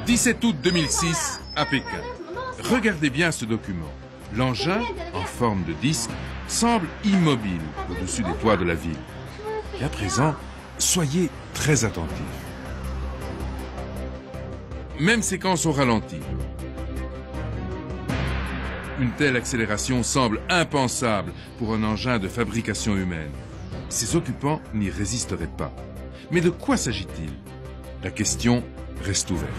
17 août 2006, à Pékin. Regardez bien ce document. L'engin, en forme de disque, semble immobile au-dessus des toits de la ville. Et à présent, soyez très attentifs. Même séquence au ralenti. Une telle accélération semble impensable pour un engin de fabrication humaine. Ses occupants n'y résisteraient pas. Mais de quoi s'agit-il? La question reste ouverte.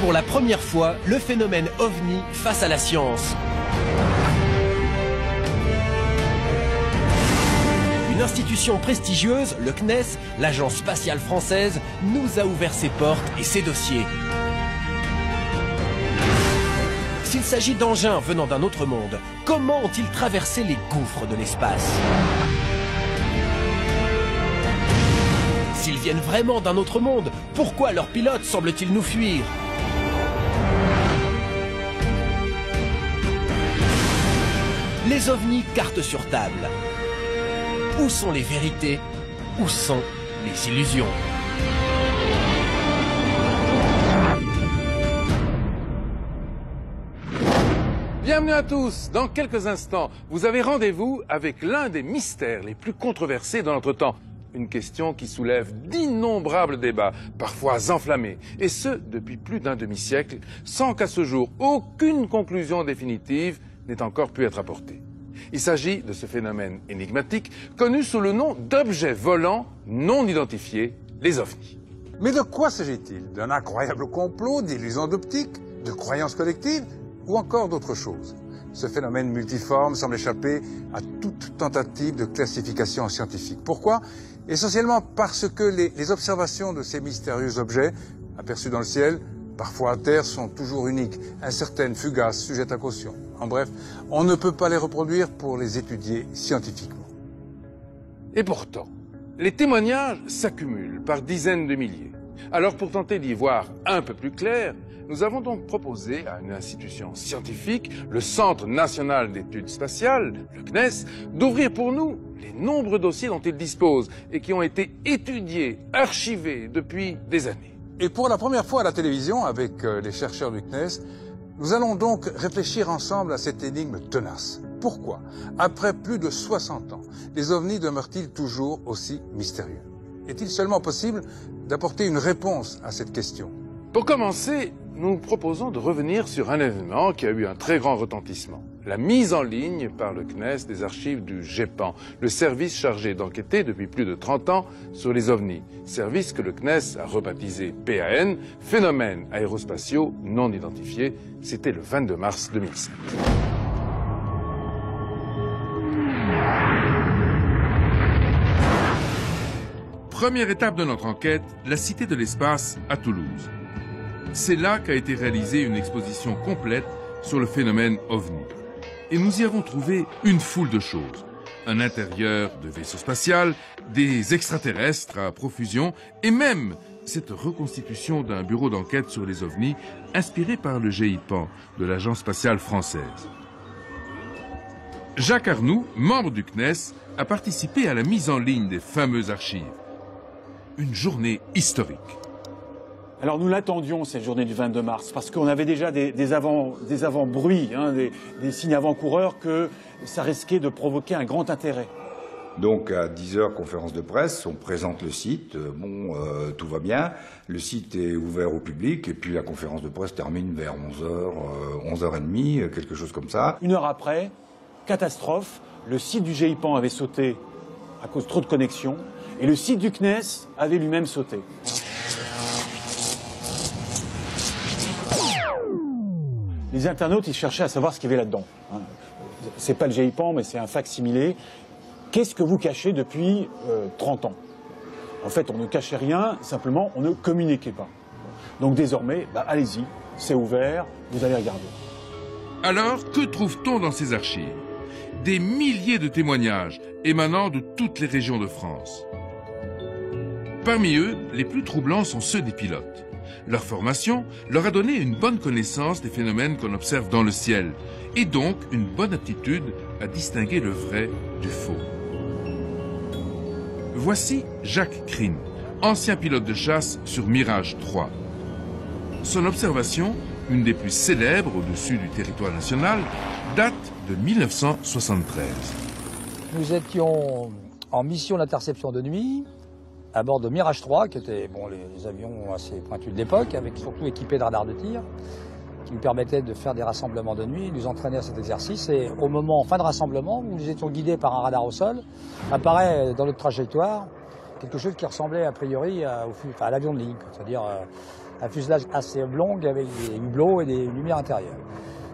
Pour la première fois, le phénomène OVNI face à la science. Une institution prestigieuse, le CNES, l'Agence spatiale française, nous a ouvert ses portes et ses dossiers. S'il s'agit d'engins venant d'un autre monde, comment ont-ils traversé les gouffres de l'espace? S'ils viennent vraiment d'un autre monde, pourquoi leurs pilotes semblent-ils nous fuir? Les ovnis cartes sur table. Où sont les vérités? Où sont les illusions? Bienvenue à tous. Dans quelques instants, vous avez rendez-vous avec l'un des mystères les plus controversés de notre temps. Une question qui soulève d'innombrables débats, parfois enflammés, et ce, depuis plus d'un demi-siècle, sans qu'à ce jour, aucune conclusion définitive n'ait encore pu être apportée. Il s'agit de ce phénomène énigmatique, connu sous le nom d'objets volants non identifiés, les ovnis. Mais de quoi s'agit-il? D'un incroyable complot, d'illusions d'optique, de croyances collectives, ou encore d'autres choses? Ce phénomène multiforme semble échapper à toute tentative de classification scientifique. Pourquoi? Essentiellement parce que les observations de ces mystérieux objets, aperçus dans le ciel, parfois à terre, sont toujours uniques, incertaines, fugaces, sujettes à caution. En bref, on ne peut pas les reproduire pour les étudier scientifiquement. Et pourtant, les témoignages s'accumulent par dizaines de milliers. Alors pour tenter d'y voir un peu plus clair, nous avons donc proposé à une institution scientifique, le Centre national d'études spatiales, le CNES, d'ouvrir pour nous les nombreux dossiers dont il dispose et qui ont été étudiés, archivés depuis des années. Et pour la première fois à la télévision, avec les chercheurs du CNES, nous allons donc réfléchir ensemble à cette énigme tenace. Pourquoi, après plus de 60 ans, les ovnis demeurent-ils toujours aussi mystérieux? Est-il seulement possible d'apporter une réponse à cette question? Pour commencer, nous proposons de revenir sur un événement qui a eu un très grand retentissement. La mise en ligne par le CNES des archives du GEPAN, le service chargé d'enquêter depuis plus de 30 ans sur les ovnis. Service que le CNES a rebaptisé PAN, Phénomènes aérospatiaux non identifiés. C'était le 22 mars 2007. Première étape de notre enquête, la Cité de l'Espace à Toulouse. C'est là qu'a été réalisée une exposition complète sur le phénomène OVNI. Et nous y avons trouvé une foule de choses. Un intérieur de vaisseau spatial, des extraterrestres à profusion, et même cette reconstitution d'un bureau d'enquête sur les ovnis inspiré par le GEIPAN de l'Agence spatiale française. Jacques Arnoux, membre du CNES, a participé à la mise en ligne des fameuses archives. Une journée historique. Alors nous l'attendions cette journée du 22 mars parce qu'on avait déjà des avant-bruits, des signes avant-coureurs que ça risquait de provoquer un grand intérêt. Donc à 10h, conférence de presse, on présente le site, tout va bien, le site est ouvert au public et puis la conférence de presse termine vers 11h, 11h30, quelque chose comme ça. Une heure après, catastrophe, le site du GEIPAN avait sauté à cause de trop de connexions et le site du CNES avait lui-même sauté. Les internautes, ils cherchaient à savoir ce qu'il y avait là-dedans. C'est pas le GEIPAN, mais c'est un facsimilé. Qu'est-ce que vous cachez depuis 30 ans? En fait, on ne cachait rien, simplement, on ne communiquait pas. Donc désormais, allez-y, c'est ouvert, vous allez regarder. Alors, que trouve-t-on dans ces archives? Des milliers de témoignages émanant de toutes les régions de France. Parmi eux, les plus troublants sont ceux des pilotes. Leur formation leur a donné une bonne connaissance des phénomènes qu'on observe dans le ciel, et donc une bonne aptitude à distinguer le vrai du faux. Voici Jacques Crine, ancien pilote de chasse sur Mirage 3. Son observation, une des plus célèbres au-dessus du territoire national, date de 1973. Nous étions en mission d'interception de nuit, à bord de Mirage 3, qui étaient les avions assez pointus de l'époque, avec surtout équipés de radars de tir, qui nous permettaient de faire des rassemblements de nuit, nous entraîner à cet exercice. Et au moment, en fin de rassemblement, où nous étions guidés par un radar au sol, apparaît dans notre trajectoire quelque chose qui ressemblait a priori à l'avion de ligne, c'est-à-dire un fuselage assez oblong avec des hublots et des lumières intérieures.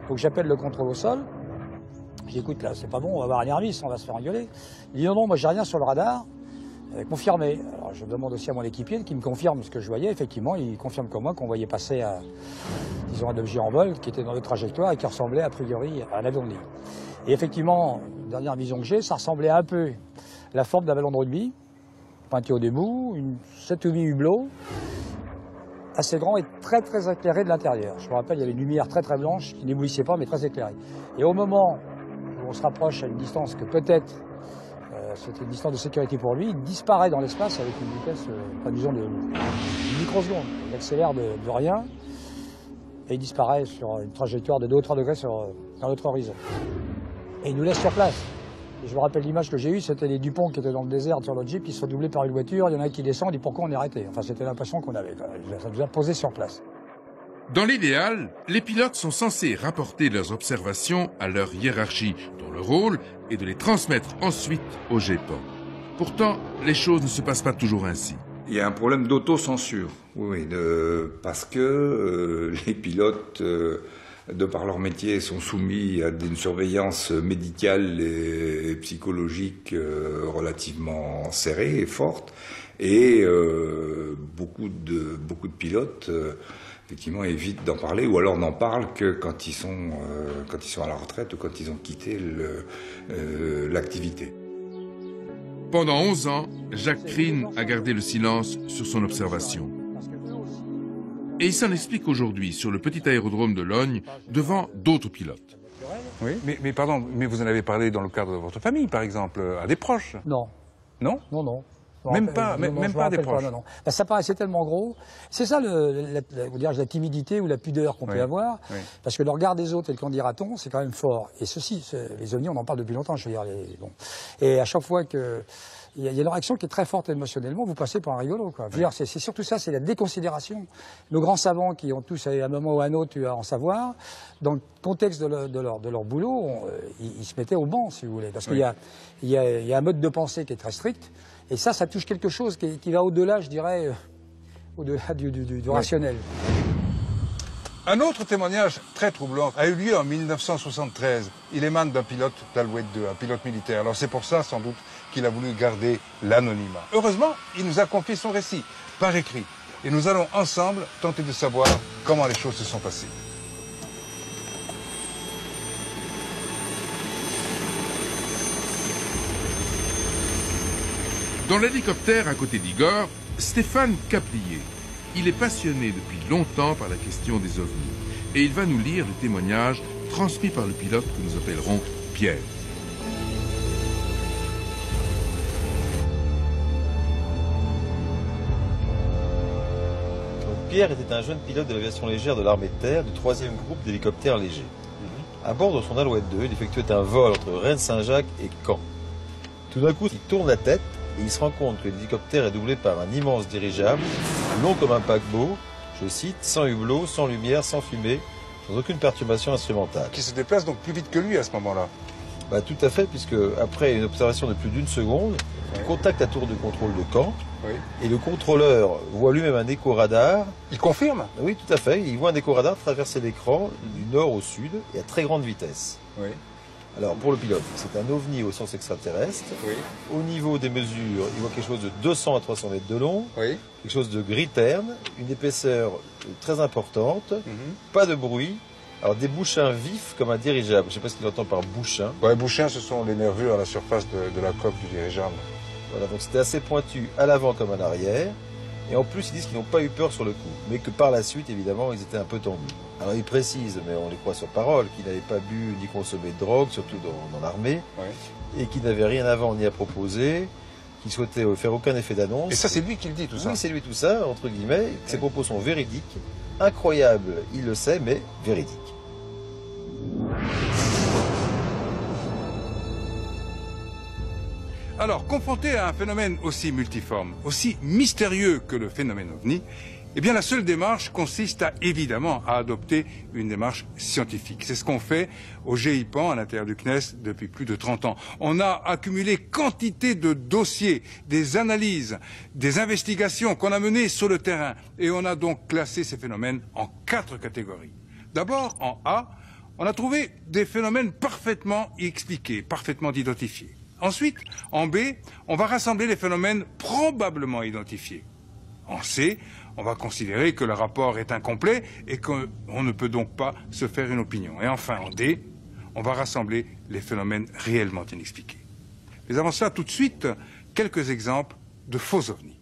Donc j'appelle le contrôle au sol. J'écoute là, c'est pas bon, on va avoir un airmiss, on va se faire engueuler. Il dit non, moi j'ai rien sur le radar. Confirmé. Alors je demande aussi à mon équipier qui me confirme ce que je voyais. Effectivement, il confirme comme moi qu'on voyait passer disons, un objet en vol qui était dans notre trajectoire et qui ressemblait a priori à un avion de ligne. Et effectivement, dernière vision que j'ai, ça ressemblait un peu à la forme d'un ballon de rugby, pointé au début, 7 ou 8 hublots, assez grand et très très éclairé de l'intérieur. Je me rappelle, il y avait une lumière très très blanche qui n'éblouissait pas mais très éclairée. Et au moment où on se rapproche à une distance que peut-être c'était une distance de sécurité pour lui, il disparaît dans l'espace avec une vitesse, disons, de microsecondes. Il accélère de rien et il disparaît sur une trajectoire de 2 ou 3 degrés dans notre horizon. Et il nous laisse sur place. Et je me rappelle l'image que j'ai eue, c'était les Dupont qui étaient dans le désert sur notre Jeep, ils se sont doublés par une voiture, il y en a un qui descend, il dit pourquoi on est arrêté. Enfin, c'était l'impression qu'on avait. Ça nous a posé sur place. Dans l'idéal, les pilotes sont censés rapporter leurs observations à leur hiérarchie, dont le rôle est de les transmettre ensuite au GEPAN. Pourtant, les choses ne se passent pas toujours ainsi. Il y a un problème d'autocensure, oui, parce que les pilotes, de par leur métier, sont soumis à une surveillance médicale et psychologique relativement serrée et forte, et beaucoup de pilotes effectivement évitent d'en parler, ou alors n'en parlent que quand ils sont à la retraite ou quand ils ont quitté l'activité. Pendant 11 ans, Jacques Crine a gardé le silence sur son observation. Et il s'en explique aujourd'hui sur le petit aérodrome de Logne devant d'autres pilotes. Oui, mais pardon, mais vous en avez parlé dans le cadre de votre famille, par exemple, à des proches? Non. Non? Non, non. Même pas des proches. Non. Ben, ça paraissait tellement gros. C'est ça la timidité ou la pudeur qu'on peut avoir. Oui. Parce que le regard des autres et le qu'en dira-t-on, c'est quand même fort. Et ceci, les ovnis, on en parle depuis longtemps, je veux dire. Et à chaque fois que il y a une réaction qui est très forte émotionnellement, vous passez pour un rigolo, quoi. Oui. C'est surtout ça, c'est la déconsidération. Nos grands savants qui ont tous, à un moment ou à un autre, eu à en savoir, dans le contexte de leur boulot, ils se mettaient au banc, si vous voulez. Parce qu'il y a un mode de pensée qui est très strict. Et ça touche quelque chose qui va au-delà, je dirais, au-delà du rationnel. Un autre témoignage très troublant a eu lieu en 1973. Il émane d'un pilote d'Alouette 2, un pilote militaire. Alors c'est pour ça, sans doute, qu'il a voulu garder l'anonymat. Heureusement, il nous a confié son récit, par écrit. Et nous allons ensemble tenter de savoir comment les choses se sont passées. Dans l'hélicoptère à côté d'Igor, Stéphane Caplier. Il est passionné depuis longtemps par la question des ovnis. Et il va nous lire le témoignage transmis par le pilote que nous appellerons Pierre. Pierre était un jeune pilote de l'aviation légère de l'armée de terre du 3e groupe d'hélicoptères légers. À bord de son Alouette 2, il effectuait un vol entre Rennes-Saint-Jacques et Caen. Tout d'un coup, il tourne la tête et il se rend compte que l'hélicoptère est doublé par un immense dirigeable, long comme un paquebot, je cite, sans hublot, sans lumière, sans fumée, sans aucune perturbation instrumentale. Qui se déplace donc plus vite que lui à ce moment-là? Bah, tout à fait, puisque après une observation de plus d'1 seconde, il contacte la tour de contrôle de Caen, et le contrôleur voit lui-même un écho-radar. Il confirme? Oui, tout à fait. Il voit un écho-radar traverser l'écran du nord au sud et à très grande vitesse. Oui. Alors, pour le pilote, c'est un ovni au sens extraterrestre. Oui. Au niveau des mesures, il voit quelque chose de 200 à 300 mètres de long, quelque chose de gris terne, une épaisseur très importante, pas de bruit. Alors, des bouchins vifs comme un dirigeable. Je ne sais pas ce qu'il entend par bouchins. Ouais, bouchins, ce sont les nervures à la surface de la coque du dirigeable. Voilà, donc c'était assez pointu à l'avant comme à l'arrière. Et en plus, ils disent qu'ils n'ont pas eu peur sur le coup, mais que par la suite, évidemment, ils étaient un peu tendus. Alors, ils précisent, mais on les croit sur parole, qu'ils n'avaient pas bu ni consommé de drogue, surtout dans l'armée, et qu'ils n'avaient rien avant ni à proposer, qui souhaitait faire aucun effet d'annonce. Et ça, c'est lui qui le dit, tout ça. Oui, c'est lui tout ça, entre guillemets, que ses propos sont véridiques, incroyables, il le sait, mais véridiques. Alors, confronté à un phénomène aussi multiforme, aussi mystérieux que le phénomène OVNI, eh bien, la seule démarche consiste évidemment à adopter une démarche scientifique. C'est ce qu'on fait au GIPAN, à l'intérieur du CNES, depuis plus de 30 ans. On a accumulé quantité de dossiers, des analyses, des investigations qu'on a menées sur le terrain. Et on a donc classé ces phénomènes en 4 catégories. D'abord, en A, on a trouvé des phénomènes parfaitement expliqués, parfaitement identifiés. Ensuite, en B, on va rassembler les phénomènes probablement identifiés. En C, on va considérer que le rapport est incomplet et qu'on ne peut donc pas se faire une opinion. Et enfin, en D, on va rassembler les phénomènes réellement inexpliqués. Mais avant cela, tout de suite, quelques exemples de faux ovnis.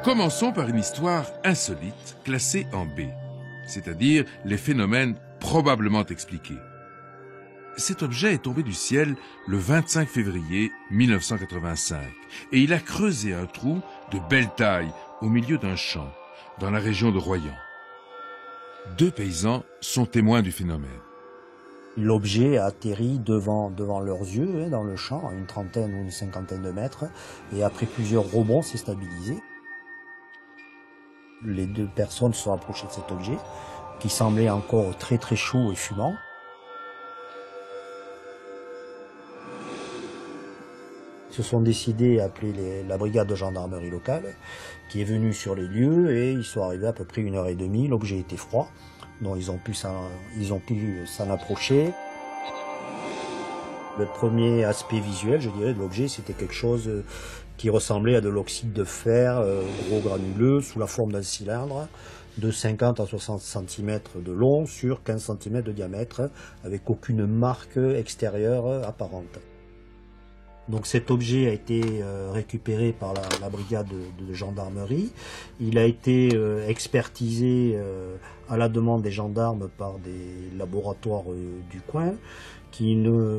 Commençons par une histoire insolite classée en B, c'est-à-dire les phénomènes probablement expliqués. Cet objet est tombé du ciel le 25 février 1985 et il a creusé un trou de belle taille au milieu d'un champ, dans la région de Royan. 2 paysans sont témoins du phénomène. L'objet a atterri devant leurs yeux, dans le champ, à une trentaine ou une cinquantaine de mètres, et après plusieurs rebonds, s'est stabilisé. Les 2 personnes se sont approchées de cet objet, qui semblait encore très très chaud et fumant. Ils se sont décidés à appeler la brigade de gendarmerie locale, qui est venue sur les lieux, et ils sont arrivés à peu près 1h30. L'objet était froid, donc ils ont pu s'en approcher. Le premier aspect visuel, je dirais, de l'objet, c'était quelque chose qui ressemblait à de l'oxyde de fer, gros granuleux, sous la forme d'un cylindre, de 50 à 60 cm de long sur 15 cm de diamètre, avec aucune marque extérieure apparente. Donc cet objet a été récupéré par la brigade de gendarmerie. Il a été expertisé à la demande des gendarmes par des laboratoires du coin,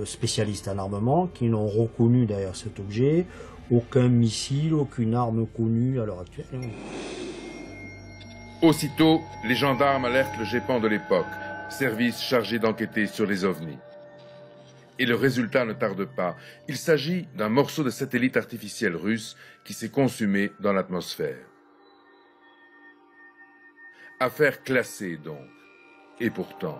spécialistes en armement, qui n'ont reconnu derrière cet objet aucun missile, aucune arme connue à l'heure actuelle. Aussitôt, les gendarmes alertent le GEPAN de l'époque, service chargé d'enquêter sur les ovnis. Et le résultat ne tarde pas. Il s'agit d'un morceau de satellite artificiel russe qui s'est consumé dans l'atmosphère. Affaire classée donc. Et pourtant,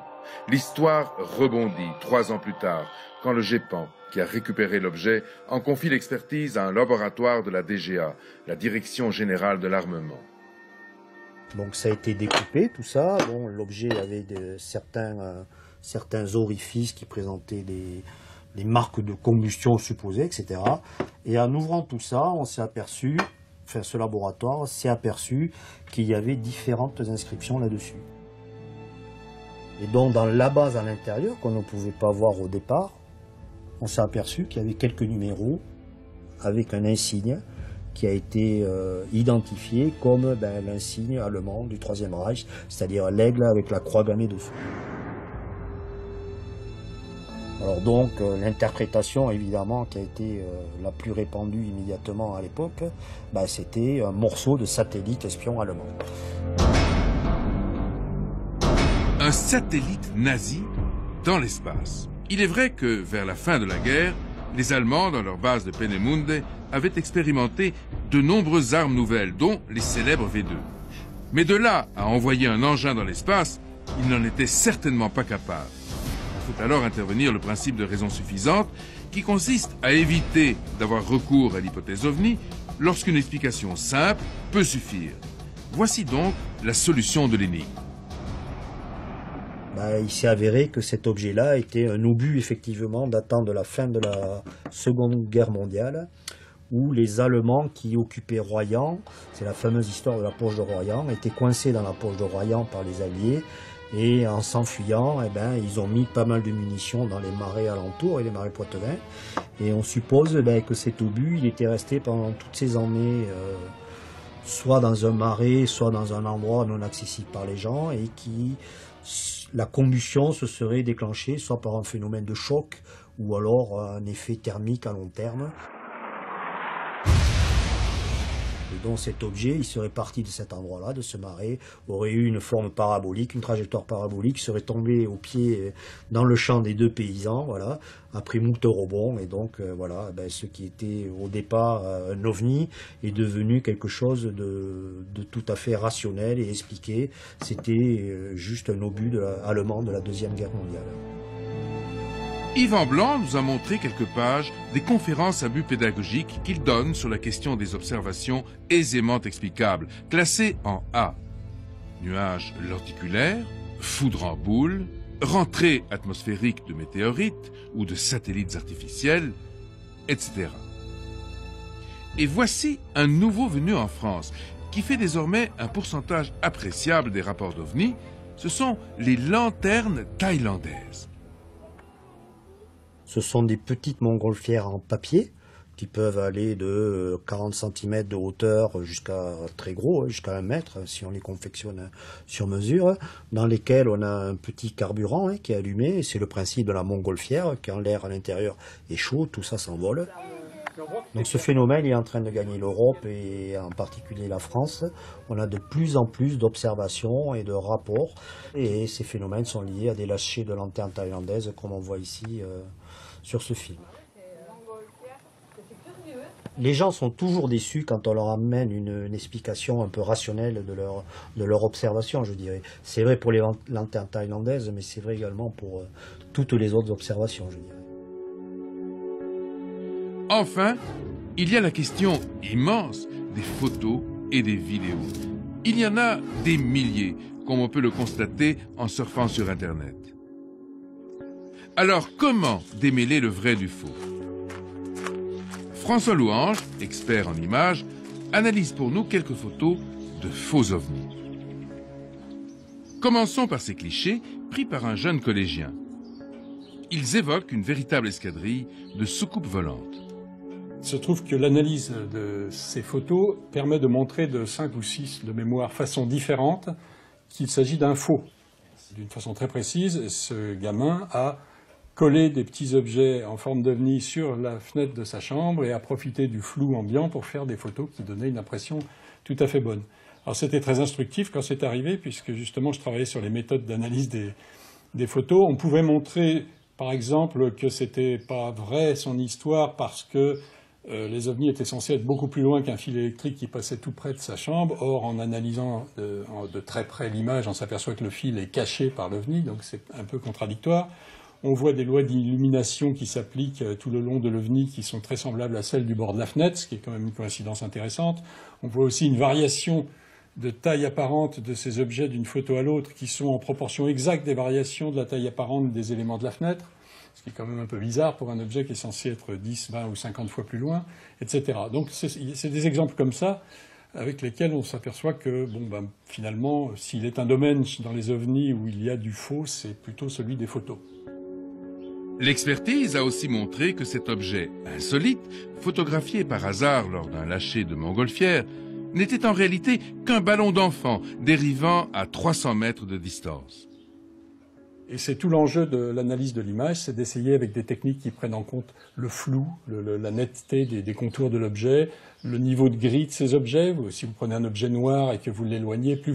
l'histoire rebondit 3 ans plus tard, quand le GEPAN, qui a récupéré l'objet, en confie l'expertise à un laboratoire de la DGA, la Direction Générale de l'Armement. Donc ça a été découpé, tout ça. Bon, l'objet avait certains orifices qui présentaient des marques de combustion supposées, etc. Et en ouvrant tout ça, on s'est aperçu, ce laboratoire s'est aperçu qu'il y avait différentes inscriptions là-dessus. Et donc dans la base à l'intérieur, qu'on ne pouvait pas voir au départ, on s'est aperçu qu'il y avait quelques numéros avec un insigne qui a été identifié comme l'insigne allemand du Troisième Reich, c'est-à-dire l'aigle avec la croix gammée dessous. Alors donc l'interprétation évidemment qui a été la plus répandue immédiatement à l'époque, c'était un morceau de satellite espion allemand. Un satellite nazi dans l'espace. Il est vrai que vers la fin de la guerre, les Allemands, dans leur base de Peenemünde, avaient expérimenté de nombreuses armes nouvelles, dont les célèbres V2. Mais de là à envoyer un engin dans l'espace, ils n'en étaient certainement pas capables. Il faut alors intervenir le principe de raison suffisante, qui consiste à éviter d'avoir recours à l'hypothèse ovni lorsqu'une explication simple peut suffire. Voici donc la solution de l'énigme. Il s'est avéré que cet objet-là était un obus effectivement datant de la fin de la Seconde Guerre mondiale, où les Allemands qui occupaient Royan, c'est la fameuse histoire de la poche de Royan, étaient coincés dans la poche de Royan par les Alliés, et en s'enfuyant, ils ont mis pas mal de munitions dans les marais alentours et les marais poitevins, et on suppose que cet obus, il était resté pendant toutes ces années, soit dans un marais, soit dans un endroit non accessible par les gens, et qui la combustion se serait déclenchée soit par un phénomène de choc ou alors un effet thermique à long terme. Et donc cet objet, il serait parti de cet endroit-là, de ce marais, aurait eu une forme parabolique, une trajectoire parabolique, serait tombé au pied dans le champ des deux paysans, voilà, après moult rebonds, et donc voilà, ben, ce qui était au départ un ovni est devenu quelque chose de tout à fait rationnel et expliqué. C'était juste un obus allemand de la Deuxième Guerre mondiale. Yvan Blanc nous a montré quelques pages des conférences à but pédagogique qu'il donne sur la question des observations aisément explicables, classées en A. Nuages lenticulaires, foudre en boule, rentrée atmosphérique de météorites ou de satellites artificiels, etc. Et voici un nouveau venu en France, qui fait désormais un pourcentage appréciable des rapports d'OVNI, ce sont les lanternes thaïlandaises. Ce sont des petites montgolfières en papier qui peuvent aller de 40 cm de hauteur jusqu'à très gros, jusqu'à 1 mètre si on les confectionne sur mesure, dans lesquelles on a un petit carburant qui est allumé. C'est le principe de la montgolfière, quand l'air à l'intérieur est chaud, tout ça s'envole. Donc ce phénomène est en train de gagner l'Europe et en particulier la France. On a de plus en plus d'observations et de rapports, et ces phénomènes sont liés à des lâchers de lanternes thaïlandaises comme on voit ici sur ce film. Les gens sont toujours déçus quand on leur amène une explication un peu rationnelle de leur observation, je dirais. C'est vrai pour les lanternes thaïlandaises, mais c'est vrai également pour toutes les autres observations, je dirais. Enfin, il y a la question immense des photos et des vidéos. Il y en a des milliers, comme on peut le constater en surfant sur Internet. Alors, comment démêler le vrai du faux? François Louange, expert en images, analyse pour nous quelques photos de faux ovnis. Commençons par ces clichés pris par un jeune collégien. Ils évoquent une véritable escadrille de soucoupes volantes. Il se trouve que l'analyse de ces photos permet de montrer de 5 ou 6 de mémoire façons différentes qu'il s'agit d'un faux. D'une façon très précise, ce gamin a collé des petits objets en forme d'ovni sur la fenêtre de sa chambre et a profité du flou ambiant pour faire des photos qui donnaient une impression tout à fait bonne. Alors c'était très instructif quand c'est arrivé, puisque justement je travaillais sur les méthodes d'analyse des photos. On pouvait montrer par exemple que c'était pas vrai son histoire parce que les ovnis étaient censés être beaucoup plus loin qu'un fil électrique qui passait tout près de sa chambre. Or, en analysant de très près l'image, on s'aperçoit que le fil est caché par l'ovni, donc c'est un peu contradictoire. On voit des lois d'illumination qui s'appliquent tout le long de l'OVNI qui sont très semblables à celles du bord de la fenêtre, ce qui est quand même une coïncidence intéressante. On voit aussi une variation de taille apparente de ces objets d'une photo à l'autre qui sont en proportion exacte des variations de la taille apparente des éléments de la fenêtre, ce qui est quand même un peu bizarre pour un objet qui est censé être 10, 20 ou 50 fois plus loin, etc. Donc c'est des exemples comme ça avec lesquels on s'aperçoit que finalement, s'il est un domaine dans les ovnis où il y a du faux, c'est plutôt celui des photos. L'expertise a aussi montré que cet objet insolite, photographié par hasard lors d'un lâcher de montgolfière, n'était en réalité qu'un ballon d'enfant dérivant à 300 mètres de distance. Et c'est tout l'enjeu de l'analyse de l'image, c'est d'essayer avec des techniques qui prennent en compte le flou, la netteté des contours de l'objet, le niveau de gris de ces objets. Si vous prenez un objet noir et que vous l'éloignez, plus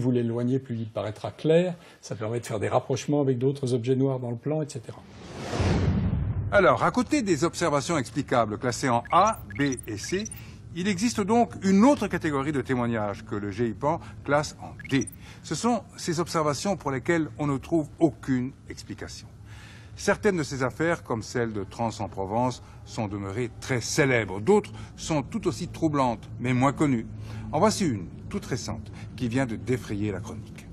il paraîtra clair. Ça permet de faire des rapprochements avec d'autres objets noirs dans le plan, etc. Alors, à côté des observations explicables classées en A, B et C, il existe donc une autre catégorie de témoignages que le GIPAN classe en D. Ce sont ces observations pour lesquelles on ne trouve aucune explication. Certaines de ces affaires, comme celle de Trans en Provence, sont demeurées très célèbres. D'autres sont tout aussi troublantes, mais moins connues. En voici une, toute récente, qui vient de défrayer la chronique.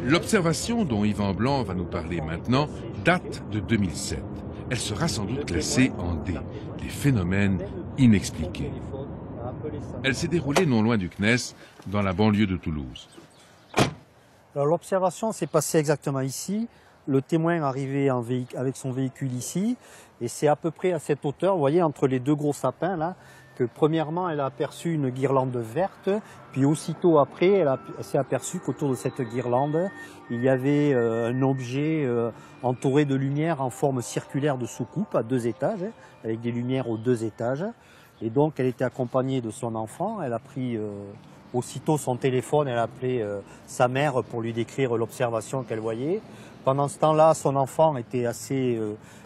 L'observation dont Yvan Blanc va nous parler maintenant date de 2007. Elle sera sans doute classée en D, les phénomènes inexpliqués. Elle s'est déroulée non loin du CNES, dans la banlieue de Toulouse. L'observation s'est passée exactement ici. Le témoin arrivait avec son véhicule ici, et c'est à peu près à cette hauteur, vous voyez, entre les deux gros sapins là, que premièrement, elle a aperçu une guirlande verte, puis aussitôt après, elle s'est aperçue qu'autour de cette guirlande, il y avait un objet entouré de lumière en forme circulaire de soucoupe à 2 étages, avec des lumières aux 2 étages. Et donc, elle était accompagnée de son enfant. Elle a pris aussitôt son téléphone, elle a appelé sa mère pour lui décrire l'observation qu'elle voyait. Pendant ce temps-là, son enfant était assez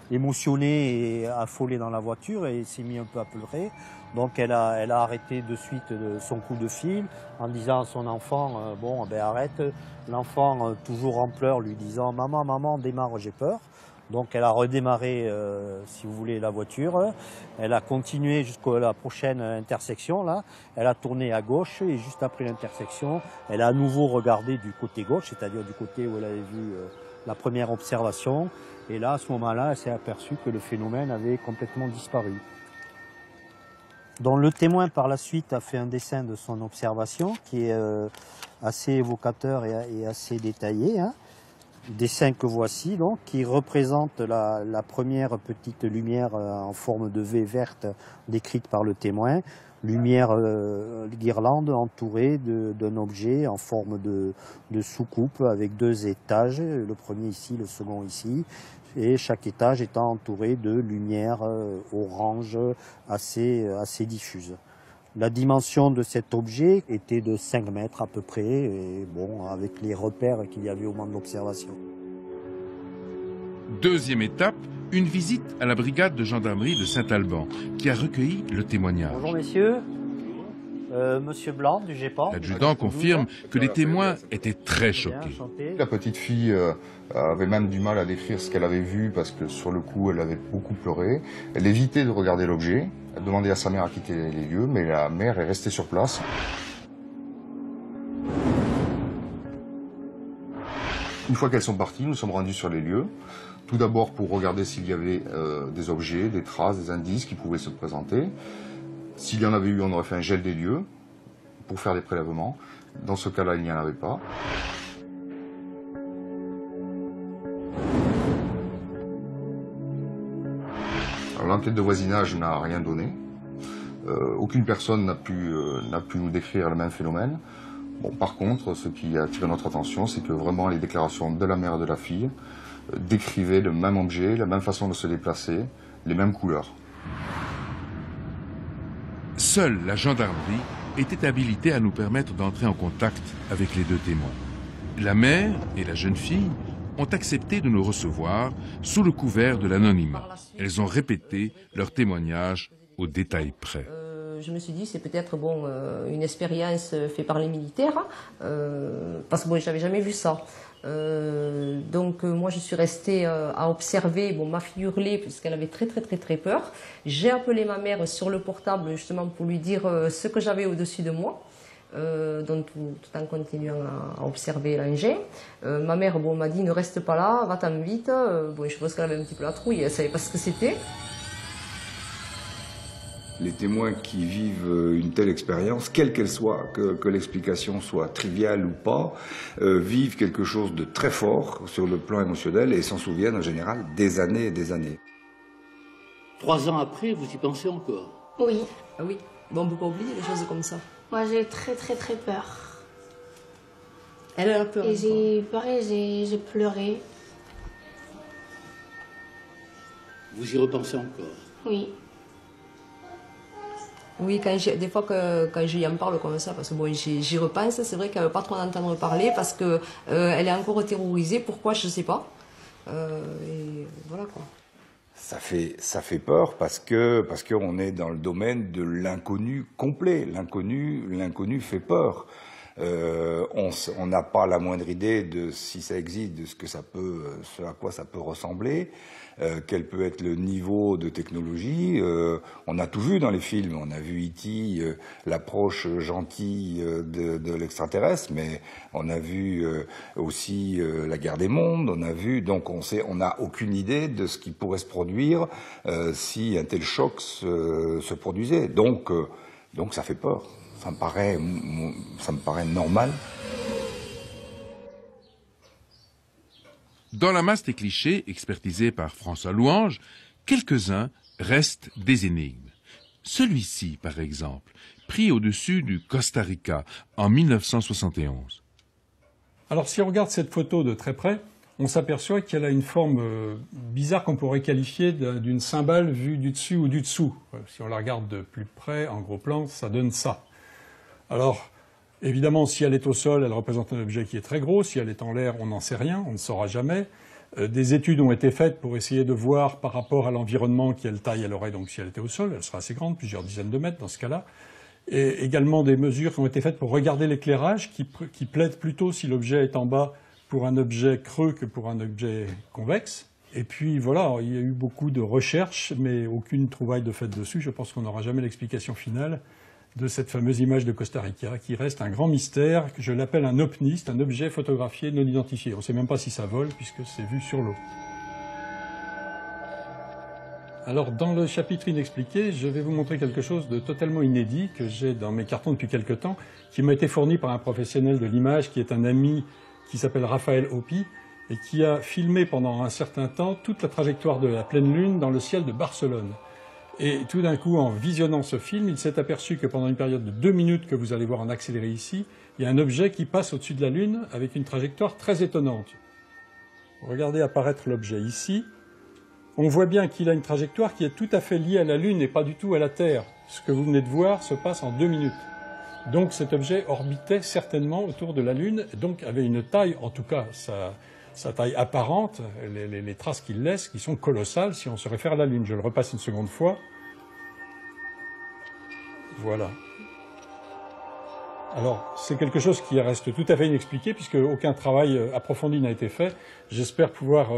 émotionné et affolé dans la voiture et s'est mis un peu à pleurer. Donc elle a arrêté de suite son coup de fil en disant à son enfant bon ben arrête. L'enfant toujours en pleurs lui disant maman démarre, j'ai peur. Donc elle a redémarré si vous voulez la voiture. Elle a continué jusqu'à la prochaine intersection là. Elle a tourné à gauche et juste après l'intersection, elle a à nouveau regardé du côté gauche, c'est-à-dire du côté où elle avait vu la première observation. Et là, à ce moment-là, elle s'est aperçue que le phénomène avait complètement disparu. Donc le témoin, par la suite, a fait un dessin de son observation qui est assez évocateur et assez détaillé. Hein. Dessin que voici, donc, qui représente la première petite lumière en forme de V verte décrite par le témoin. Lumière guirlande entourée d'un objet en forme de soucoupe avec 2 étages, le premier ici, le second ici, et chaque étage étant entouré de lumière orange assez diffuse. La dimension de cet objet était de 5 mètres à peu près, et bon, avec les repères qu'il y avait au moment de l'observation. Deuxième étape, une visite à la brigade de gendarmerie de Saint-Alban, qui a recueilli le témoignage. Bonjour messieurs, monsieur Blanc du GEPAN. L'adjudant confirme que les témoins étaient très choqués. La petite fille avait même du mal à décrire ce qu'elle avait vu parce que sur le coup elle avait beaucoup pleuré. Elle évitait de regarder l'objet, elle demandait à sa mère à quitter les lieux, mais la mère est restée sur place. Une fois qu'elles sont parties, nous sommes rendus sur les lieux. Tout d'abord pour regarder s'il y avait des objets, des traces, des indices qui pouvaient se présenter. S'il y en avait eu, on aurait fait un gel des lieux pour faire des prélèvements. Dans ce cas-là, il n'y en avait pas. L'enquête de voisinage n'a rien donné. Aucune personne n'a pu nous décrire le même phénomène. Bon, par contre, ce qui a attiré notre attention, c'est que vraiment les déclarations de la mère et de la fille décrivaient le même objet, la même façon de se déplacer, les mêmes couleurs. Seule la gendarmerie était habilitée à nous permettre d'entrer en contact avec les 2 témoins. La mère et la jeune fille ont accepté de nous recevoir sous le couvert de l'anonymat. Elles ont répété leur témoignage au détail près. Je me suis dit c'est peut-être bon une expérience faite par les militaires parce que bon j'avais jamais vu ça. Donc moi je suis restée à observer. Bon, ma fille hurlait puisqu'elle avait très peur. J'ai appelé ma mère sur le portable justement pour lui dire ce que j'avais au-dessus de moi. Donc tout en continuant à observer l'engin. Ma mère bon m'a dit ne reste pas là, va-t'en vite. Bon, je pense qu'elle avait un petit peu la trouille, elle savait pas ce que c'était. Les témoins qui vivent une telle expérience, quelle qu'elle soit, que l'explication soit triviale ou pas, vivent quelque chose de très fort sur le plan émotionnel et s'en souviennent en général des années et des années. 3 ans après, vous y pensez encore? Oui. Ah oui. Bon, on ne peut pas oublier les choses comme ça. Moi, j'ai très peur. Elle a peur. Et j'ai pleuré. Vous y repensez encore? Oui. Oui, des fois quand j'y en parle comme ça, parce que bon, j'y repense, c'est vrai qu'elle ne veut pas trop en entendre parler parce que elle est encore terrorisée. Pourquoi, je ne sais pas. Et voilà quoi. Ça fait peur parce qu'on est dans le domaine de l'inconnu complet. L'inconnu fait peur. On n'a pas la moindre idée de si ça existe, de ce à quoi ça peut ressembler, quel peut être le niveau de technologie. On a tout vu dans les films. On a vu E.T., l'approche gentille de l'extraterrestre, mais on a vu aussi la guerre des mondes. Donc on n'a aucune idée de ce qui pourrait se produire si un tel choc se produisait. Donc ça fait peur. Ça me paraît normal. Dans la masse des clichés expertisés par François Louange, quelques-uns restent des énigmes. Celui-ci, par exemple, pris au-dessus du Costa Rica en 1971. Alors si on regarde cette photo de très près, on s'aperçoit qu'elle a une forme bizarre qu'on pourrait qualifier d'une cymbale vue du dessus ou du dessous. Si on la regarde de plus près, en gros plan, ça donne ça. Alors, évidemment, si elle est au sol, elle représente un objet qui est très gros. Si elle est en l'air, on n'en sait rien, on ne saura jamais. Des études ont été faites pour essayer de voir par rapport à l'environnement quelle taille elle aurait. Donc si elle était au sol, elle sera assez grande, plusieurs dizaines de mètres dans ce cas-là. Et également des mesures ont été faites pour regarder l'éclairage qui plaide plutôt si l'objet est en bas pour un objet creux que pour un objet convexe. Et puis voilà, il y a eu beaucoup de recherches, mais aucune trouvaille de fait dessus. Je pense qu'on n'aura jamais l'explication finale de cette fameuse image de Costa Rica, qui reste un grand mystère. Je l'appelle un opniste, un objet photographié non identifié. On ne sait même pas si ça vole, puisque c'est vu sur l'eau. Alors, dans le chapitre inexpliqué, je vais vous montrer quelque chose de totalement inédit que j'ai dans mes cartons depuis quelque temps, qui m'a été fourni par un professionnel de l'image, qui est un ami qui s'appelle Raphaël Hopi, et qui a filmé pendant un certain temps toute la trajectoire de la pleine lune dans le ciel de Barcelone. Et tout d'un coup, en visionnant ce film, il s'est aperçu que pendant une période de 2 minutes que vous allez voir en accéléré ici, il y a un objet qui passe au-dessus de la Lune avec une trajectoire très étonnante. Regardez apparaître l'objet ici. On voit bien qu'il a une trajectoire qui est tout à fait liée à la Lune et pas du tout à la Terre. Ce que vous venez de voir se passe en 2 minutes. Donc cet objet orbitait certainement autour de la Lune, donc avait une taille, en tout cas sa taille apparente, les traces qu'il laisse, qui sont colossales si on se réfère à la Lune. Je le repasse une seconde fois. Voilà. Alors, c'est quelque chose qui reste tout à fait inexpliqué, puisque aucun travail approfondi n'a été fait. J'espère pouvoir,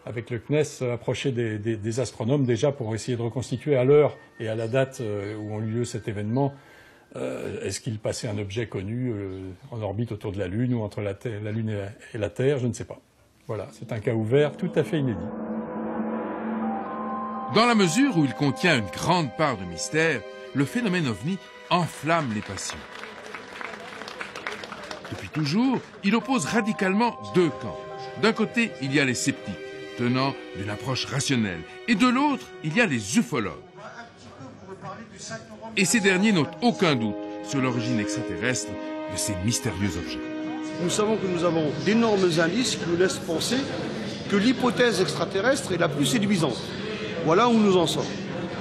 avec le CNES, approcher des astronomes déjà pour essayer de reconstituer à l'heure et à la date où ont eu lieu cet événement, est-ce qu'il passait un objet connu en orbite autour de la Lune ou entre la Lune et la Terre, je ne sais pas. Voilà, c'est un cas ouvert tout à fait inédit. Dans la mesure où il contient une grande part de mystère, le phénomène OVNI enflamme les passions. Depuis toujours, il oppose radicalement 2 camps. D'un côté, il y a les sceptiques, tenant d'une approche rationnelle, et de l'autre, il y a les ufologues. Et ces derniers n'ont aucun doute sur l'origine extraterrestre de ces mystérieux objets. Nous savons que nous avons d'énormes indices qui nous laissent penser que l'hypothèse extraterrestre est la plus séduisante. Voilà où nous en sommes.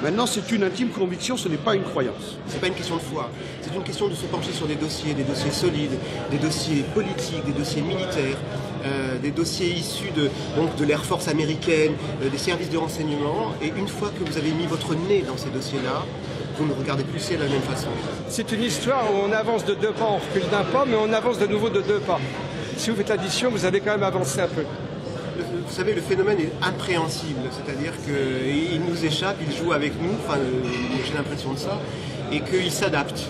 Maintenant, c'est une intime conviction, ce n'est pas une croyance. Ce n'est pas une question de foi, c'est une question de se pencher sur des dossiers solides, des dossiers politiques, des dossiers militaires, des dossiers issus de l'Air Force américaine, des services de renseignement. Et une fois que vous avez mis votre nez dans ces dossiers-là, vous ne regardez plus le ciel de la même façon. C'est une histoire où on avance de 2 pas, on recule d'un pas, mais on avance de nouveau de 2 pas. Si vous faites l'addition, vous avez quand même avancé un peu. Vous savez, le phénomène est impréhensible, c'est-à-dire qu'il nous échappe, il joue avec nous, enfin, j'ai l'impression de ça, et qu'il s'adapte.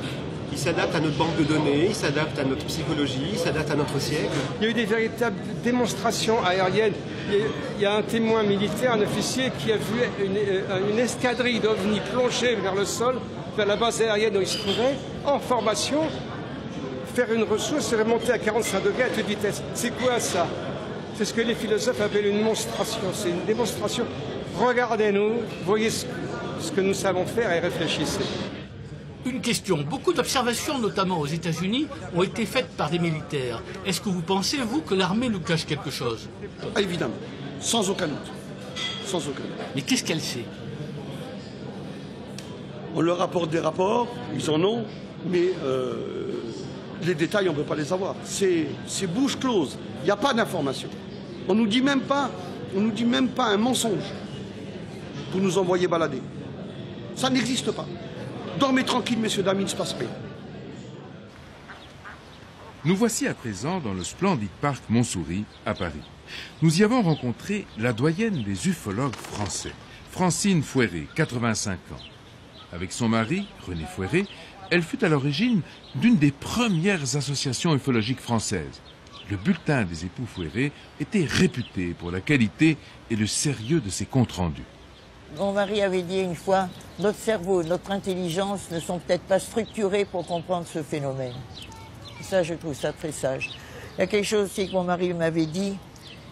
Il s'adapte à notre banque de données, il s'adapte à notre psychologie, il s'adapte à notre siècle. Il y a eu des véritables démonstrations aériennes. Il y a un témoin militaire, un officier, qui a vu une escadrille d'ovnis plonger vers le sol, vers la base aérienne où il se trouvait, en formation, faire une ressource et remonter à 45 degrés à toute vitesse. C'est quoi ça? C'est ce que les philosophes appellent une monstration. C'est une démonstration. Regardez-nous, voyez ce que nous savons faire et réfléchissez. Une question. Beaucoup d'observations, notamment aux États-Unis, ont été faites par des militaires. Est-ce que vous pensez, vous, que l'armée nous cache quelque chose? Ah, évidemment, sans aucun doute. Sans aucun doute. Mais qu'est-ce qu'elle sait? On leur apporte des rapports, ils en ont, mais les détails, on ne peut pas les avoir. C'est bouche close, il n'y a pas d'information. On ne nous dit même pas un mensonge pour nous envoyer balader. Ça n'existe pas. Dormez tranquille, messieurs, dames, il ne se passe rien. Nous voici à présent dans le splendide parc Montsouris, à Paris. Nous y avons rencontré la doyenne des ufologues français, Francine Fouéré, 85 ans. Avec son mari, René Fouéré, elle fut à l'origine d'une des premières associations ufologiques françaises. Le bulletin des époux Fouéré était réputé pour la qualité et le sérieux de ses comptes rendus. Mon mari avait dit une fois, notre cerveau, notre intelligence ne sont peut-être pas structurés pour comprendre ce phénomène. Et ça, je trouve ça très sage. Il y a quelque chose aussi que mon mari m'avait dit,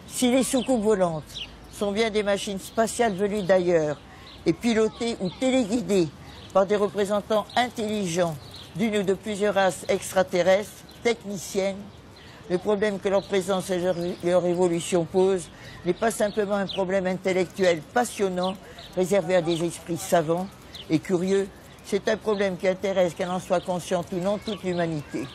si les soucoupes volantes sont bien des machines spatiales venues d'ailleurs et pilotées ou téléguidées par des représentants intelligents d'une ou de plusieurs races extraterrestres, techniciennes. Le problème que leur présence et leur évolution posent n'est pas simplement un problème intellectuel passionnant, réservé à des esprits savants et curieux. C'est un problème qui intéresse, qu'elle en soit consciente ou non, toute l'humanité.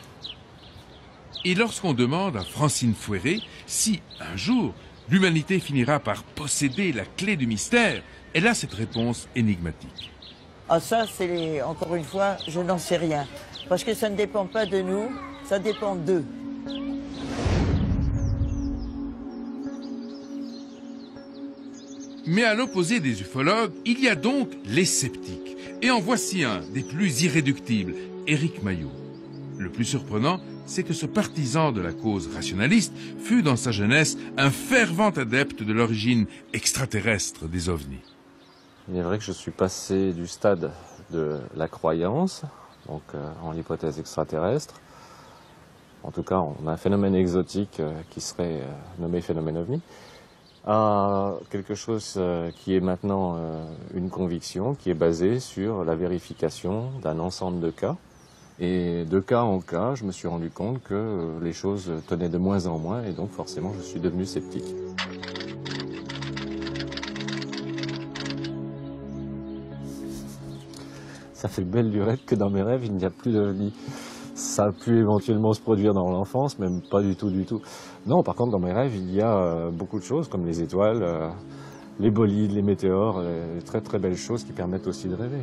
Et lorsqu'on demande à Francine Fouéré si, un jour, l'humanité finira par posséder la clé du mystère, elle a cette réponse énigmatique. Ah ça, c'est encore une fois, je n'en sais rien. Parce que ça ne dépend pas de nous, ça dépend d'eux. Mais à l'opposé des ufologues, il y a donc les sceptiques. Et en voici un des plus irréductibles, Éric Maillot. Le plus surprenant, c'est que ce partisan de la cause rationaliste fut dans sa jeunesse un fervent adepte de l'origine extraterrestre des ovnis. Il est vrai que je suis passé du stade de la croyance, donc en l'hypothèse extraterrestre. En tout cas, on a un phénomène exotique qui serait nommé phénomène ovni, à quelque chose qui est maintenant une conviction, qui est basée sur la vérification d'un ensemble de cas. Et de cas en cas, je me suis rendu compte que les choses tenaient de moins en moins, et donc forcément je suis devenu sceptique. Ça fait belle lurette que dans mes rêves, il n'y a plus d'ovnis. Ça a pu éventuellement se produire dans l'enfance, même pas du tout, du tout. Non, par contre, dans mes rêves, il y a beaucoup de choses, comme les étoiles, les bolides, les météores, les très très belles choses qui permettent aussi de rêver.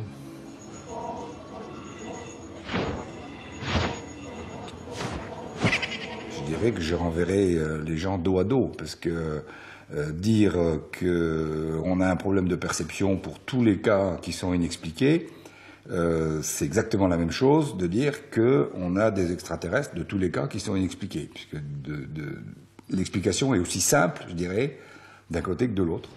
Je dirais que je renverrai les gens dos à dos, parce que dire qu'on a un problème de perception pour tous les cas qui sont inexpliqués, c'est exactement la même chose de dire qu'on a des extraterrestres de tous les cas qui sont inexpliqués, puisque l'explication est aussi simple, je dirais, d'un côté que de l'autre.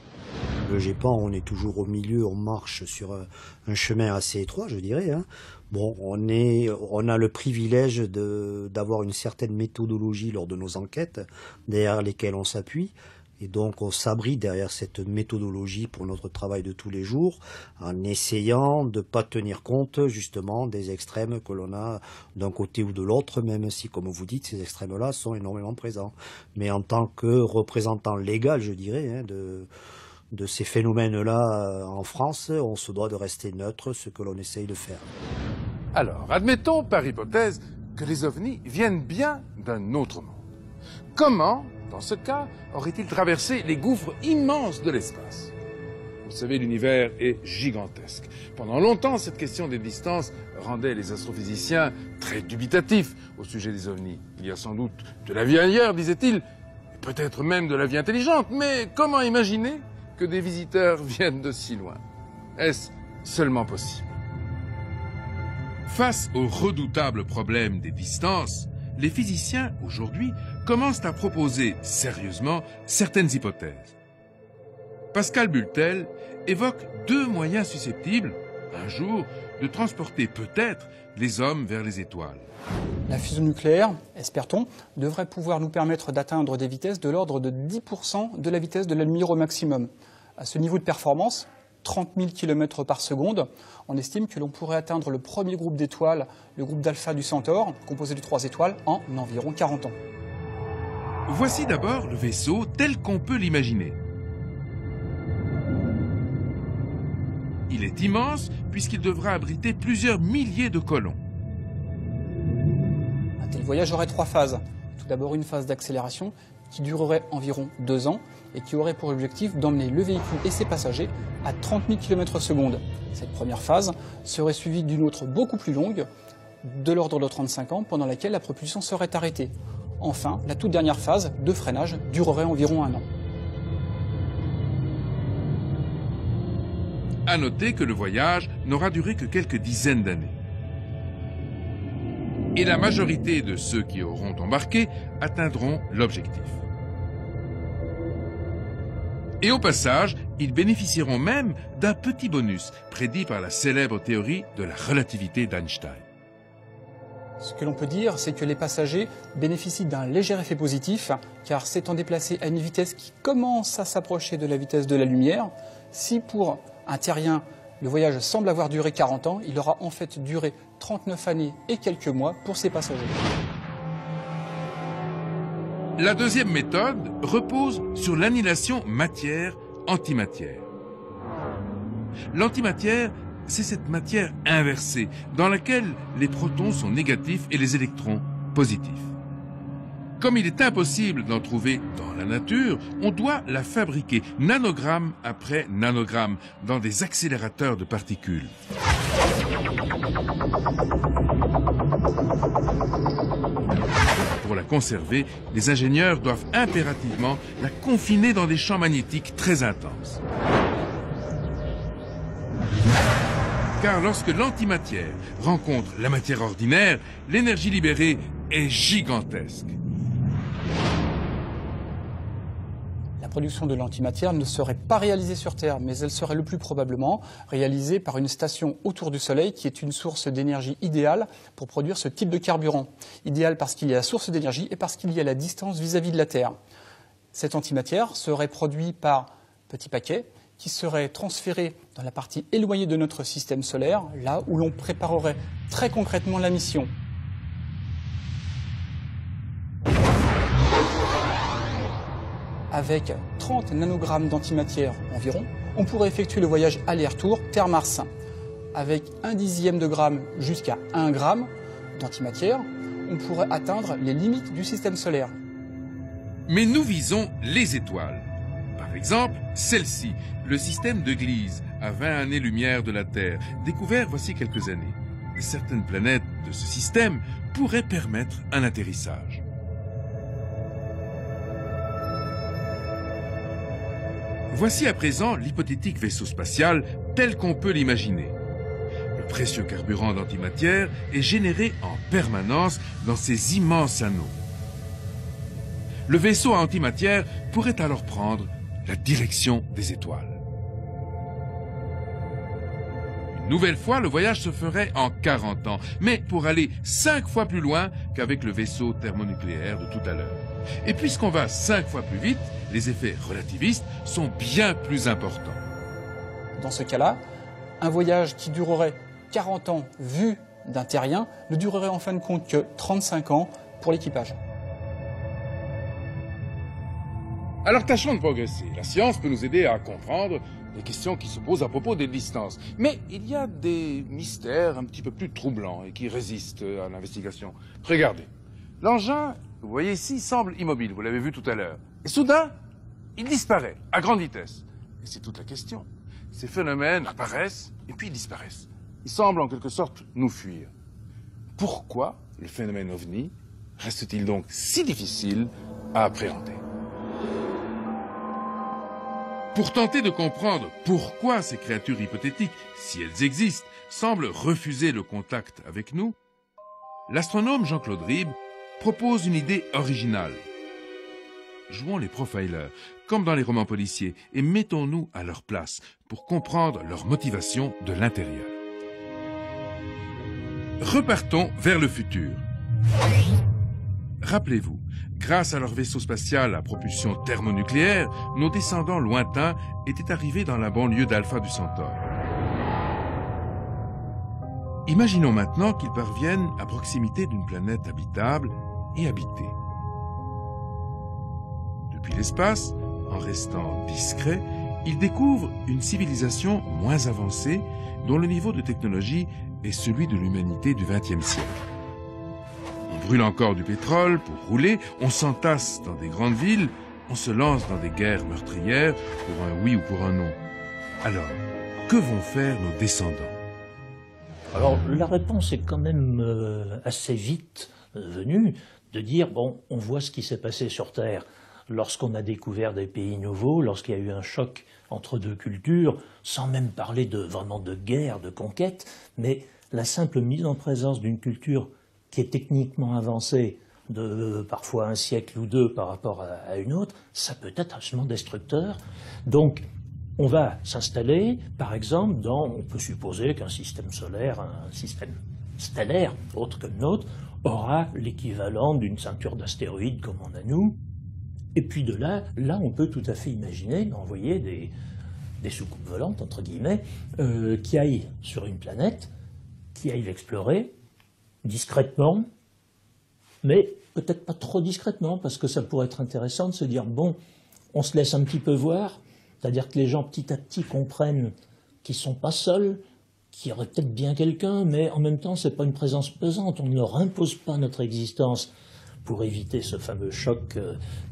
Le GEPAN, on est toujours au milieu, on marche sur un chemin assez étroit, je dirais. Hein. Bon, on a le privilège d'avoir une certaine méthodologie lors de nos enquêtes, derrière lesquelles on s'appuie. Et donc on s'abrite derrière cette méthodologie pour notre travail de tous les jours, en essayant de ne pas tenir compte justement des extrêmes que l'on a d'un côté ou de l'autre, même si, comme vous dites, ces extrêmes-là sont énormément présents. Mais en tant que représentant légal, je dirais, hein, de ces phénomènes-là en France, on se doit de rester neutre, ce que l'on essaye de faire. Alors, admettons par hypothèse que les ovnis viennent bien d'un autre monde. Comment, dans ce cas, auraient-ils traversé les gouffres immenses de l'espace? Vous savez, l'univers est gigantesque. Pendant longtemps, cette question des distances rendait les astrophysiciens très dubitatifs au sujet des ovnis. Il y a sans doute de la vie ailleurs, disait-il, peut-être même de la vie intelligente, mais comment imaginer que des visiteurs viennent de si loin? Est-ce seulement possible? Face au redoutable problème des distances, les physiciens, aujourd'hui, commencent à proposer sérieusement certaines hypothèses. Pascal Bultel évoque deux moyens susceptibles, un jour, de transporter peut-être les hommes vers les étoiles. La fusion nucléaire, espère-t-on, devrait pouvoir nous permettre d'atteindre des vitesses de l'ordre de 10% de la vitesse de la lumière au maximum. À ce niveau de performance, 30 000 km par seconde, on estime que l'on pourrait atteindre le premier groupe d'étoiles, le groupe d'Alpha du Centaure, composé de 3 étoiles, en environ 40 ans. Voici d'abord le vaisseau tel qu'on peut l'imaginer. Il est immense puisqu'il devra abriter plusieurs milliers de colons. Un tel voyage aurait 3 phases. Tout d'abord une phase d'accélération qui durerait environ 2 ans et qui aurait pour objectif d'emmener le véhicule et ses passagers à 30 000 km/s. Cette première phase serait suivie d'une autre beaucoup plus longue, de l'ordre de 35 ans, pendant laquelle la propulsion serait arrêtée. Enfin, la toute dernière phase de freinage durerait environ 1 an. À noter que le voyage n'aura duré que quelques dizaines d'années. Et la majorité de ceux qui auront embarqué atteindront l'objectif. Et au passage, ils bénéficieront même d'un petit bonus prédit par la célèbre théorie de la relativité d'Einstein. Ce que l'on peut dire, c'est que les passagers bénéficient d'un léger effet positif, car s'étant déplacés à une vitesse qui commence à s'approcher de la vitesse de la lumière, si pour un terrien Le voyage semble avoir duré 40 ans, il aura en fait duré 39 années et quelques mois pour ses passagers. La deuxième méthode repose sur l'annihilation matière-antimatière. L'antimatière, c'est cette matière inversée, dans laquelle les protons sont négatifs et les électrons positifs. Comme il est impossible d'en trouver dans la nature, on doit la fabriquer nanogramme après nanogramme dans des accélérateurs de particules. Pour la conserver, les ingénieurs doivent impérativement la confiner dans des champs magnétiques très intenses. Car lorsque l'antimatière rencontre la matière ordinaire, l'énergie libérée est gigantesque. La production de l'antimatière ne serait pas réalisée sur Terre, mais elle serait le plus probablement réalisée par une station autour du Soleil qui est une source d'énergie idéale pour produire ce type de carburant. Idéal parce qu'il y a la source d'énergie et parce qu'il y a la distance vis-à-vis de la Terre. Cette antimatière serait produite par petits paquets qui seraient transférés dans la partie éloignée de notre système solaire, là où l'on préparerait très concrètement la mission. Avec 30 nanogrammes d'antimatière environ, on pourrait effectuer le voyage aller-retour Terre-Mars. Avec 1/10 de gramme jusqu'à 1 gramme d'antimatière, on pourrait atteindre les limites du système solaire. Mais nous visons les étoiles. Par exemple, celle-ci, le système de Gliese, à 20 années-lumière de la Terre, découvert voici quelques années. Certaines planètes de ce système pourraient permettre un atterrissage. Voici à présent l'hypothétique vaisseau spatial tel qu'on peut l'imaginer. Le précieux carburant d'antimatière est généré en permanence dans ces immenses anneaux. Le vaisseau à antimatière pourrait alors prendre la direction des étoiles. Une nouvelle fois, le voyage se ferait en 40 ans, mais pour aller 5 fois plus loin qu'avec le vaisseau thermonucléaire de tout à l'heure. Et puisqu'on va 5 fois plus vite, les effets relativistes sont bien plus importants. Dans ce cas-là, un voyage qui durerait 40 ans vu d'un terrien ne durerait en fin de compte que 35 ans pour l'équipage. Alors tâchons de progresser. La science peut nous aider à comprendre les questions qui se posent à propos des distances. Mais il y a des mystères un petit peu plus troublants et qui résistent à l'investigation. Regardez. L'engin, vous voyez ici, semble immobile, vous l'avez vu tout à l'heure. Et soudain, il disparaît à grande vitesse. Et c'est toute la question. Ces phénomènes apparaissent et puis ils disparaissent. Ils semblent en quelque sorte nous fuir. Pourquoi le phénomène OVNI reste-t-il donc si difficile à appréhender ? Pour tenter de comprendre pourquoi ces créatures hypothétiques, si elles existent, semblent refuser le contact avec nous, l'astronome Jean-Claude Ribes propose une idée originale. Jouons les profilers, comme dans les romans policiers, et mettons-nous à leur place pour comprendre leur motivation de l'intérieur. Repartons vers le futur. Rappelez-vous, grâce à leur vaisseau spatial à propulsion thermonucléaire, nos descendants lointains étaient arrivés dans la banlieue d'Alpha du Centaure. Imaginons maintenant qu'ils parviennent à proximité d'une planète habitable et habitée. Depuis l'espace, en restant discrets, ils découvrent une civilisation moins avancée dont le niveau de technologie est celui de l'humanité du XXe siècle. On brûle encore du pétrole pour rouler, on s'entasse dans des grandes villes, on se lance dans des guerres meurtrières pour un oui ou pour un non. Alors, que vont faire nos descendants ? Alors, la réponse est quand même assez vite venue de dire, bon, on voit ce qui s'est passé sur Terre lorsqu'on a découvert des pays nouveaux, lorsqu'il y a eu un choc entre deux cultures, sans même parler vraiment de guerre, de conquête, mais la simple mise en présence d'une culture qui est techniquement avancée de parfois un siècle ou deux par rapport à une autre, ça peut être absolument destructeur. Donc, on va s'installer, par exemple, on peut supposer qu'un système solaire, un système stellaire, autre que le nôtre, aura l'équivalent d'une ceinture d'astéroïdes comme on a nous. Et puis de là, on peut tout à fait imaginer d'envoyer des soucoupes volantes, entre guillemets, qui aillent sur une planète, qui aillent l'explorer discrètement, mais peut-être pas trop discrètement, parce que ça pourrait être intéressant de se dire, bon, on se laisse un petit peu voir, c'est-à-dire que les gens petit à petit comprennent qu'ils ne sont pas seuls, qu'il y aurait peut-être bien quelqu'un, mais en même temps, ce n'est pas une présence pesante, on ne leur impose pas notre existence pour éviter ce fameux choc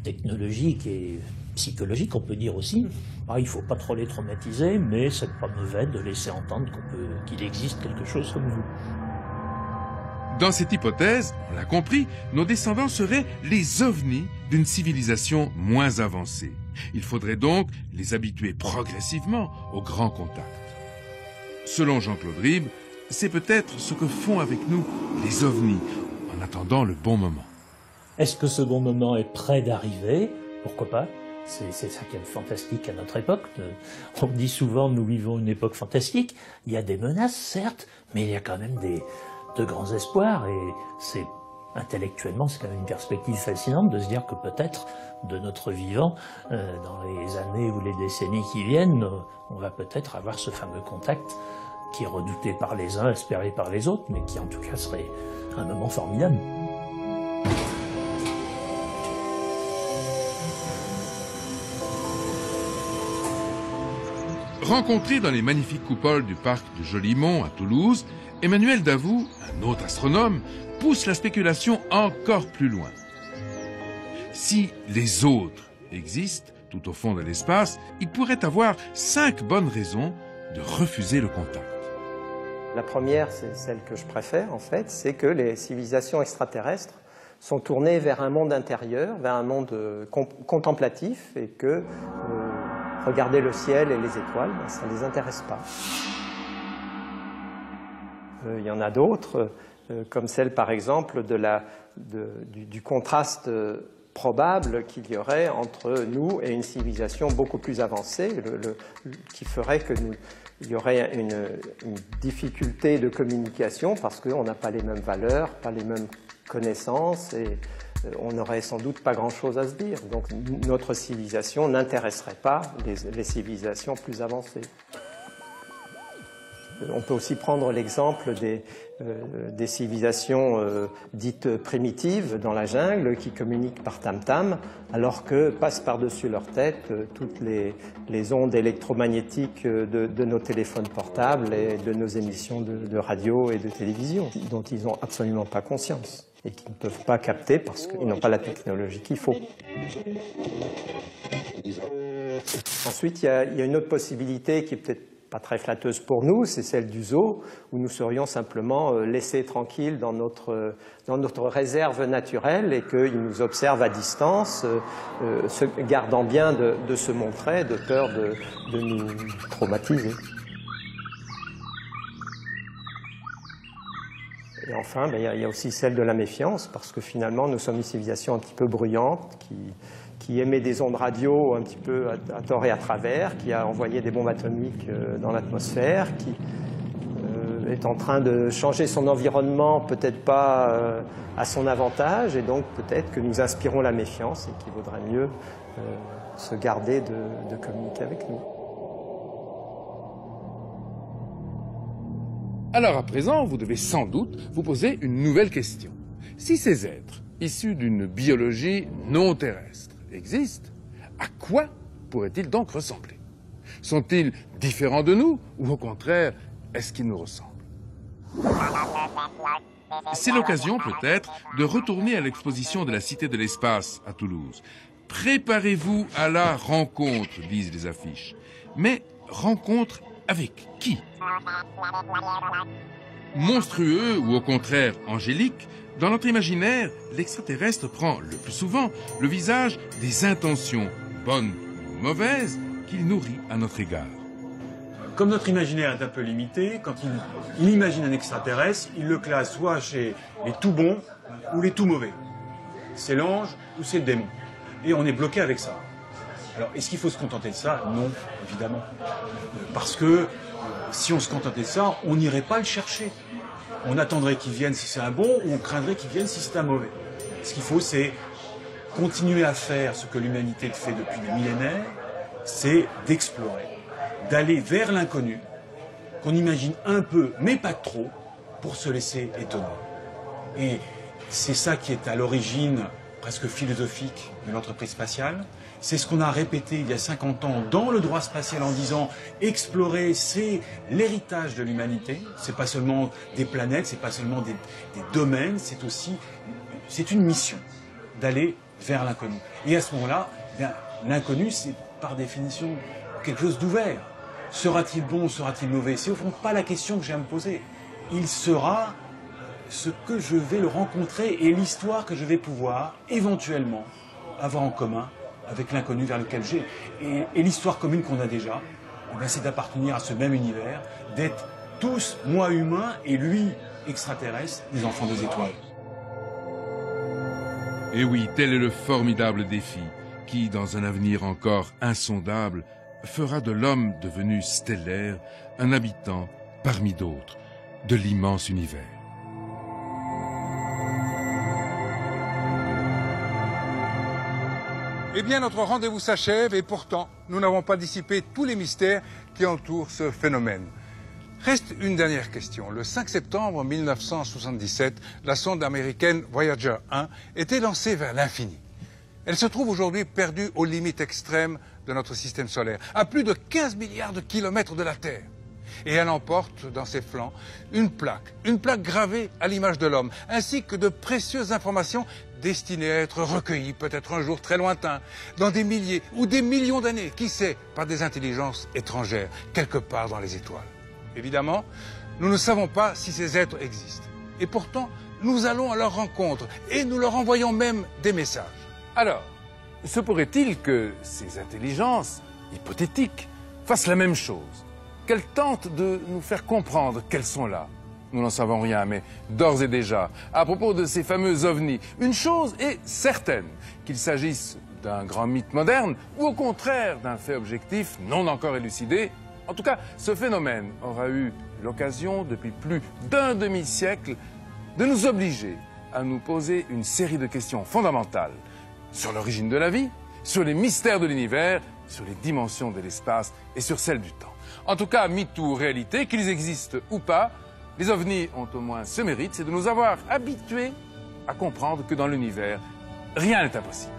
technologique et psychologique, on peut dire aussi. Alors, il ne faut pas trop les traumatiser, mais ce n'est pas mauvais de laisser entendre qu'il existe quelque chose comme vous. Dans cette hypothèse, on l'a compris, nos descendants seraient les ovnis d'une civilisation moins avancée. Il faudrait donc les habituer progressivement au grand contact. Selon Jean-Claude Ribes, c'est peut-être ce que font avec nous les ovnis en attendant le bon moment. Est-ce que ce bon moment est près d'arriver? Pourquoi pas? C'est ça qui est fantastique à notre époque. On dit souvent, nous vivons une époque fantastique. Il y a des menaces, certes, mais il y a quand même de grands espoirs. Et intellectuellement, c'est quand même une perspective fascinante de se dire que peut-être, de notre vivant, dans les années ou les décennies qui viennent, on va peut-être avoir ce fameux contact qui est redouté par les uns, espéré par les autres, mais qui en tout cas serait un moment formidable. Rencontré dans les magnifiques coupoles du parc de Jolimont à Toulouse, Emmanuel Davout, un autre astronome, pousse la spéculation encore plus loin. Si les autres existent tout au fond de l'espace, il pourrait avoir 5 bonnes raisons de refuser le contact. La première, c'est celle que je préfère en fait, c'est que les civilisations extraterrestres sont tournées vers un monde intérieur, vers un monde contemplatif, et que regarder le ciel et les étoiles, ça ne les intéresse pas. Il y en a d'autres, comme celle par exemple du contraste probable qu'il y aurait entre nous et une civilisation beaucoup plus avancée, qui ferait qu'il y aurait une difficulté de communication parce qu'on n'a pas les mêmes valeurs, pas les mêmes connaissances, et on n'aurait sans doute pas grand-chose à se dire. Donc notre civilisation n'intéresserait pas les civilisations plus avancées. On peut aussi prendre l'exemple des civilisations dites primitives dans la jungle qui communiquent par tam-tam, alors que passent par-dessus leur tête toutes les ondes électromagnétiques de nos téléphones portables et de nos émissions de radio et de télévision, dont ils n'ont absolument pas conscience et qu'ils ne peuvent pas capter parce qu'ils n'ont pas la technologie qu'il faut. Ensuite, il y a une autre possibilité qui est peut-être pas très flatteuse pour nous, c'est celle du zoo, où nous serions simplement laissés tranquilles dans notre réserve naturelle et qu'ils nous observent à distance, se gardant bien de se montrer, de peur de nous traumatiser. Et enfin, il y a aussi celle de la méfiance, parce que finalement, nous sommes une civilisation un petit peu bruyante, qui émet des ondes radio un petit peu à tort et à travers, qui a envoyé des bombes atomiques dans l'atmosphère, qui est en train de changer son environnement, peut-être pas à son avantage, et donc peut-être que nous inspirons la méfiance et qu'il vaudrait mieux se garder de communiquer avec nous. Alors à présent, vous devez sans doute vous poser une nouvelle question. Si ces êtres, issus d'une biologie non terrestre, existent, à quoi pourraient-ils donc ressembler? Sont-ils différents de nous ou au contraire, est-ce qu'ils nous ressemblent? C'est l'occasion peut-être de retourner à l'exposition de la Cité de l'Espace à Toulouse. Préparez-vous à la rencontre, disent les affiches. Mais rencontre avec qui? Monstrueux ou au contraire angélique, dans notre imaginaire, l'extraterrestre prend le plus souvent le visage des intentions, bonnes ou mauvaises, qu'il nourrit à notre égard. Comme notre imaginaire est un peu limité, quand il imagine un extraterrestre, il le classe soit chez les tout bons ou les tout mauvais. C'est l'ange ou c'est le démon. Et on est bloqué avec ça. Alors, est-ce qu'il faut se contenter de ça? Non, évidemment. Parce que si on se contentait de ça, on n'irait pas le chercher. On attendrait qu'il vienne si c'est un bon, ou on craindrait qu'il vienne si c'est un mauvais. Ce qu'il faut, c'est continuer à faire ce que l'humanité fait depuis des millénaires, c'est d'explorer. d'aller vers l'inconnu, qu'on imagine un peu, mais pas trop, pour se laisser étonner. Et c'est ça qui est à l'origine presque philosophique de l'entreprise spatiale. C'est ce qu'on a répété il y a 50 ans dans le droit spatial en disant explorer, c'est l'héritage de l'humanité. C'est pas seulement des planètes, c'est pas seulement des domaines, c'est aussi une mission d'aller vers l'inconnu. Et à ce moment-là, l'inconnu, c'est par définition quelque chose d'ouvert. Sera-t-il bon, sera-t-il mauvais? C'est au fond pas la question que j'ai à me poser. Il sera ce que je vais le rencontrer et l'histoire que je vais pouvoir éventuellement avoir en commun avec l'inconnu vers lequel j'ai. Et l'histoire commune qu'on a déjà, c'est d'appartenir à ce même univers, d'être tous, moi humain et lui extraterrestre, des enfants des étoiles. Et oui, tel est le formidable défi qui, dans un avenir encore insondable, fera de l'homme devenu stellaire un habitant parmi d'autres de l'immense univers. Eh bien, notre rendez-vous s'achève et pourtant, nous n'avons pas dissipé tous les mystères qui entourent ce phénomène. Reste une dernière question. Le 5 septembre 1977, la sonde américaine Voyager 1 était lancée vers l'infini. Elle se trouve aujourd'hui perdue aux limites extrêmes de notre système solaire, à plus de 15 milliards de kilomètres de la Terre. Et elle emporte dans ses flancs une plaque gravée à l'image de l'homme, ainsi que de précieuses informations destinées à être recueillies peut-être un jour très lointain, dans des milliers ou des millions d'années, qui sait, par des intelligences étrangères, quelque part dans les étoiles. Évidemment, nous ne savons pas si ces êtres existent. Et pourtant, nous allons à leur rencontre et nous leur envoyons même des messages. Alors, se pourrait-il que ces intelligences hypothétiques fassent la même chose, qu'elles tentent de nous faire comprendre qu'elles sont là? Nous n'en savons rien, mais d'ores et déjà, à propos de ces fameux ovnis, une chose est certaine, qu'il s'agisse d'un grand mythe moderne ou au contraire d'un fait objectif non encore élucidé. En tout cas, ce phénomène aura eu l'occasion, depuis plus d'un demi-siècle, de nous obliger à nous poser une série de questions fondamentales sur l'origine de la vie, sur les mystères de l'univers, sur les dimensions de l'espace et sur celles du temps. En tout cas, mythe ou réalité, qu'ils existent ou pas, les ovnis ont au moins ce mérite, c'est de nous avoir habitués à comprendre que dans l'univers, rien n'est impossible.